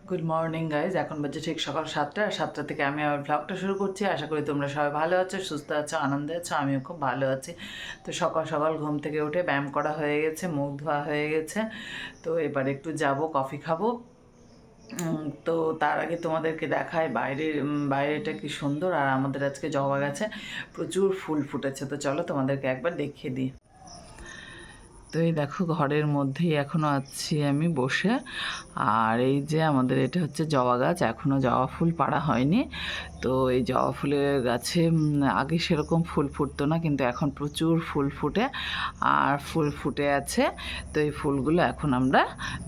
Good morning guys, এখন বাজে ঠিক সকাল 7টা। আর 7টা থেকে আমি আমার ব্লগটা শুরু করছি। আশা করি তোমরা সবাই ভালো আছো, সুস্থ আছো, আনন্দে আছো। আমিও খুব ভালো আছি। তো সকাল সকাল ঘুম থেকে উঠে ব্যায়াম করা হয়ে গেছে, মুখ ধোয়া হয়ে গেছে। তো এবার একটু যাব, কফি খাবো। তো তার আগে তোমাদেরকে দেখায় বাইরেটা কি সুন্দর। আর আমাদের আজকে জবা গাছে প্রচুর ফুল ফুটেছে। তো চলো তোমাদেরকে একবার দেখিয়ে দিই। তো এই দেখো, ঘরের মধ্যেই এখনও আছি আমি বসে। আর এই যে আমাদের এটা হচ্ছে জবা গাছ, এখনও জবা ফুল পাড়া হয়নি। তো এই জবা ফুলের গাছে আগে সেরকম ফুল ফুটতো না, কিন্তু এখন প্রচুর ফুল ফুটে। আর ফুল ফুটে আছে। তো এই ফুলগুলো এখন আমরা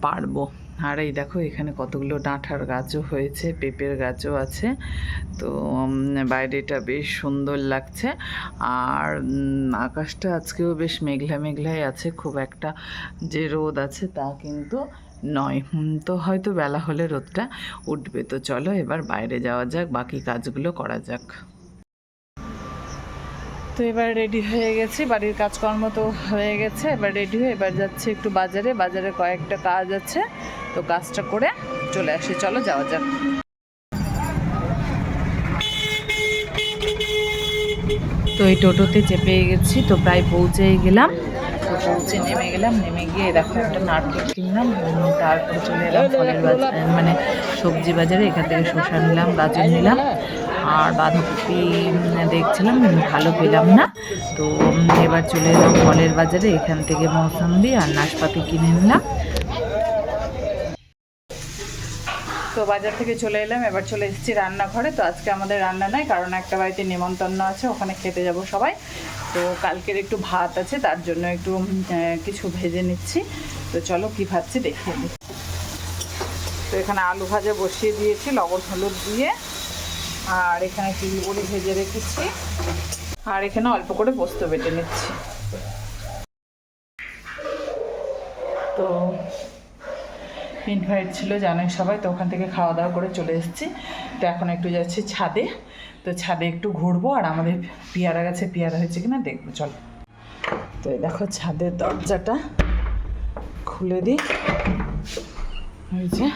পাড়বো। আর এই দেখো, এখানে কতগুলো ডাঁঠার গাছও হয়েছে, পেঁপের গাছও আছে। তো বাইরেটা বেশ সুন্দর লাগছে। আর আকাশটা আজকেও বেশ মেঘলা মেঘলাই আছে, খুব একটা যে রোদ আছে তা কিন্তু নয়। তো হয়তো বেলা হলে রোদটা উঠবে। তো চলো এবার বাইরে যাওয়া যাক, বাকি কাজগুলো করা যাক। তো এবার রেডি হয়ে গেছি, বাড়ির কাজকর্ম তো হয়ে গেছে। এবার রেডি হয়ে এবার যাচ্ছি একটু বাজারে কয়েকটা কাজ আছে। তো কাজটা করে চলে আসি, চলো যাওয়া যাক। তো এই টোটোতে চেপে গেছি, তো প্রায় পৌঁছেই গেলাম। তো পৌঁছে নেমে গেলাম, নেমে গিয়ে দেখো একটা নারকেল কিনলাম। তারপরে চলে এলাম ফলের বাজার, মানে সবজি বাজারে। এখান থেকে শসা নিলাম, গাজর নিলাম, আর বাঁধাকপি দেখছিলাম, ভালো পেলাম না। তো এবার চলে এলাম ফলের বাজারে। এখান থেকে মৌসম্বি আর নাশপাতি কিনে নিলাম। তো বাজার থেকে চলে এলাম, এবার চলে এসেছি রান্নাঘরে। তো আজকে আমাদের রান্না নাই, কারণ একটা বাড়িতে নিমন্ত্রণ আছে, ওখানে খেতে যাব সবাই। তো কালকের একটু ভাত আছে, তার জন্য একটু কিছু ভেজে নিচ্ছি। তো চলো কি ভাজছি দেখিয়ে দিই। তো এখানে আলু ভাজা বসিয়ে দিয়েছি লবণ হলুদ দিয়ে। আর এখানে চিলি বড়ি ভেজে রেখেছি। আর এখানে অল্প করে পোস্ত বেটে নিচ্ছি। তো ইনভাইট ছিল জানেন সবাই, তো ওখান থেকে খাওয়া দাওয়া করে চলে এসেছি। তো এখন একটু যাচ্ছি ছাদে। তো ছাদে একটু ঘুরবো, আর আমাদের পেয়ারা গাছে পেয়ারা হয়েছে কিনা দেখবো, চলো। তো এই দেখো, ছাদের দরজাটা খুলে দিই। এই যে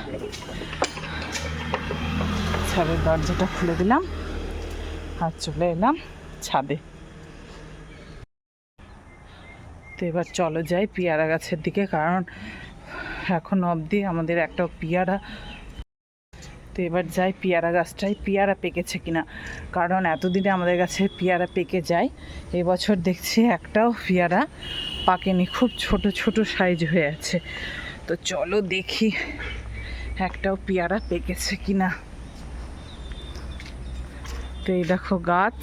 ছাদের দরজাটা খুলে দিলাম, আর চলে এলাম ছাদে। তো এবার চলো যাই পেয়ারা গাছের দিকে, কারণ এখন অবধি আমাদের একটা পেয়ারা। তো এবার যাই পেয়ারা গাছটায় পেয়ারা পেকেছে কিনা, কারণ এতদিনে আমাদের গাছে পেয়ারা পেকে যায়। এবছর দেখছি একটাও পেয়ারা পাকেনি, খুব ছোট ছোট সাইজ হয়ে আছে। তো চলো দেখি একটাও পেয়ারা পেকেছে কিনা। তো এই দেখো গাছ,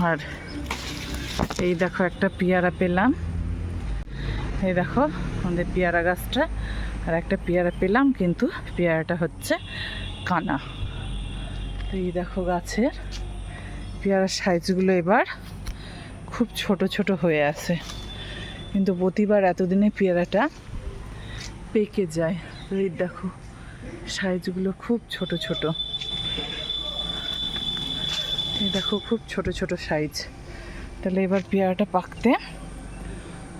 আর এই দেখো একটা পেয়ারা পেলাম। এই দেখো আমাদের পেয়ারা গাছটা, আর একটা পেয়ারা পেলাম, কিন্তু পেয়ারাটা হচ্ছে কানা। তো এই দেখো গাছের পেয়ারার সাইজগুলো এবার খুব ছোট ছোট হয়ে আছে, কিন্তু প্রতিবার এতদিনে পেয়ারাটা পেকে যায়। তো এই দেখো সাইজগুলো খুব ছোট ছোট। এই দেখো খুব ছোট ছোট সাইজ। তাহলে এবার পেয়ারাটা পাকতে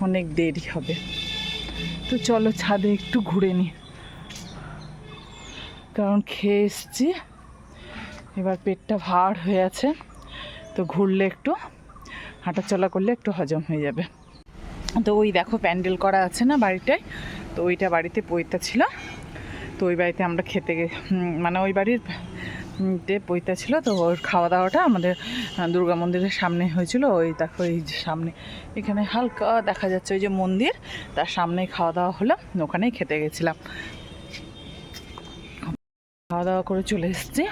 অনেক দেরি হবে। তো চলো ছাদে একটু ঘুরে নিই, কারণ খেয়ে এসছি, এবার পেটটা ভার হয়ে আছে। তো ঘুরলে একটু হাঁটাচলা করলে একটু হজম হয়ে যাবে। তো ওই দেখো প্যান্ডেল করা আছে না বাড়িটায়, তো ওইটা বাড়িতে পৈতা ছিল। তো ওই বাড়িতে আমরা খেতে মানে ওই বাড়ির পৈতা ছিল। তো ওর খাওয়া দাওয়াটা আমাদের দুর্গা মন্দিরের সামনে হয়েছিল। ওই দেখো এই সামনে এখানে হালকা দেখা যাচ্ছে ওই যে মন্দির, তার সামনেই খাওয়া দাওয়া হলো, ওখানেই খেতে গেছিলাম। খাওয়া দাওয়া করে চলে এসেছি,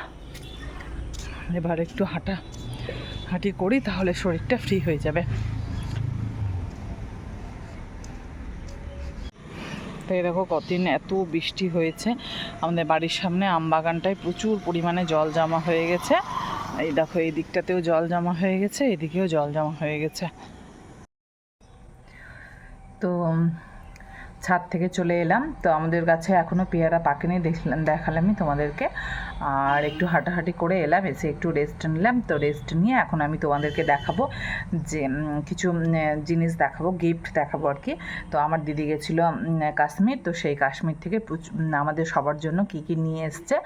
এবার একটু হাঁটি করি, তাহলে শরীরটা ফ্রি হয়ে যাবে। তো এই দেখো কতদিন এত বৃষ্টি হয়েছে, আমাদের বাড়ির সামনে আম বাগানটায় প্রচুর পরিমাণে জল জমা হয়ে গেছে। এই দেখো এই দিকটাতেও জল জমা হয়ে গেছে, এদিকেও জল জমা হয়ে গেছে। তো ছাদ থেকে চলে এলাম। তো আমাদের কাছে এখনও পেয়ারা পাকেনি, দেখালামই তোমাদেরকে। আর একটু হাঁটাহাঁটি করে এলাম, এসে একটু রেস্ট নিলাম। তো রেস্ট নিয়ে এখন আমি তোমাদেরকে দেখাবো যে কিছু জিনিস দেখাবো, গিফট দেখাবো আর কি। তো আমার দিদি গেছিলো কাশ্মীর, তো সেই কাশ্মীর থেকে আমাদের সবার জন্য কি কি নিয়ে এসছে,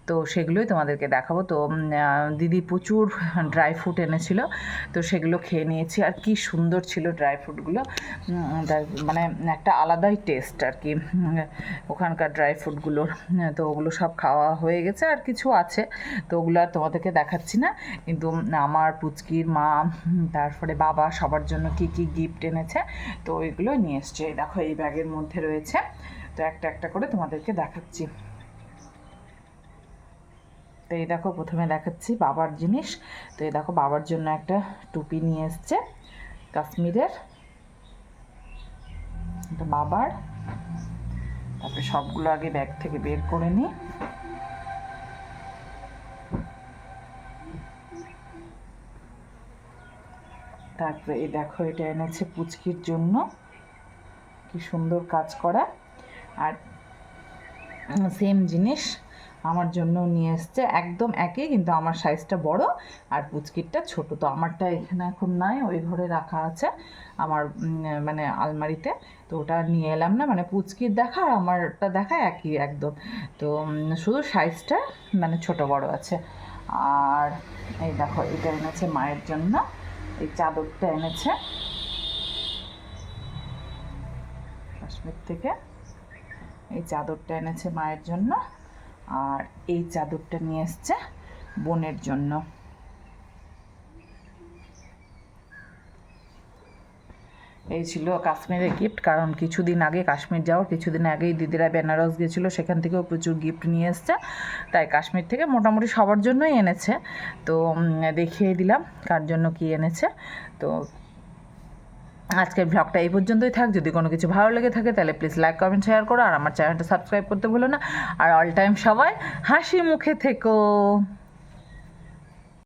তো সেগুলোই তোমাদেরকে দেখাবো। তো দিদি প্রচুর ড্রাই ফ্রুট এনেছিল, তো সেগুলো খেয়ে নিয়েছি। আর কি সুন্দর ছিল ড্রাই ফ্রুটগুলো, মানে একটা আলাদাই টেস্ট আর কি ওখানকার ড্রাই ফ্রুটগুলোর। তো ওগুলো সব খাওয়া হয়ে গেছে, আর কিছু আছে, তো ওগুলো আর তোমাদেরকে দেখাচ্ছি না। কিন্তু আমার পুচকির মা, তারপরে বাবা, সবার জন্য কি কি গিফট এনেছে, তো ওইগুলো নিয়ে এসছে। দেখো এই ব্যাগের মধ্যে রয়েছে, তো একটা একটা করে তোমাদেরকে দেখাচ্ছি। তো এই দেখো প্রথমে দেখাচ্ছি বাবার জিনিস। তো এই দেখো বাবার জন্য একটা টুপি নিয়ে এসছে কাশ্মীরের, এটা বাবার। তারপরে সবগুলো আগে ব্যাগ থেকে বের করে নিই। তারপরে এই দেখো এটা এনেছে পুচকির জন্য, কি সুন্দর কাজ করা। আর সেম জিনিস আমার জন্য নিয়ে এসছে, একদম একই, কিন্তু আমার সাইজটা বড় আর পুচকিরটা ছোট। তো আমারটা এখানে এখন নাই, ওই ঘরে রাখা আছে আমার মানে আলমারিতে। তো ওটা নিয়ে এলাম না, মানে পুচকির দেখা আর আমারটা দেখা একই একদম। তো শুধু সাইজটা মানে ছোট বড় আছে। আর এই দেখো এটা এনেছে মায়ের জন্য, এই চাদরটা এনেছে কাশ্মীর থেকে, এই চাদরটা এনেছে মায়ের জন্য। আর এই চাদরটা নিয়ে এসছে বোনের জন্য। এই ছিল কাশ্মীরের গিফট। কারণ কিছুদিন আগে কাশ্মীর যাওয়ার কিছুদিন আগেই দিদিরা বেনারস গেছিলো, সেখান থেকেও প্রচুর গিফট নিয়ে এসছে। তাই কাশ্মীর থেকে মোটামুটি সবার জন্যই এনেছে। তো দেখিয়ে দিলাম কার জন্য কি এনেছে। তো আজকের ব্লগটা এই পর্যন্তই থাক। যদি কোনো কিছু ভালো লেগে থাকে তাহলে প্লিজ লাইক, কমেন্ট, শেয়ার করো। আর আমার চ্যানেলটা সাবস্ক্রাইব করতে ভুলো না। আর অল টাইম সবাই হাসি মুখে থেকো।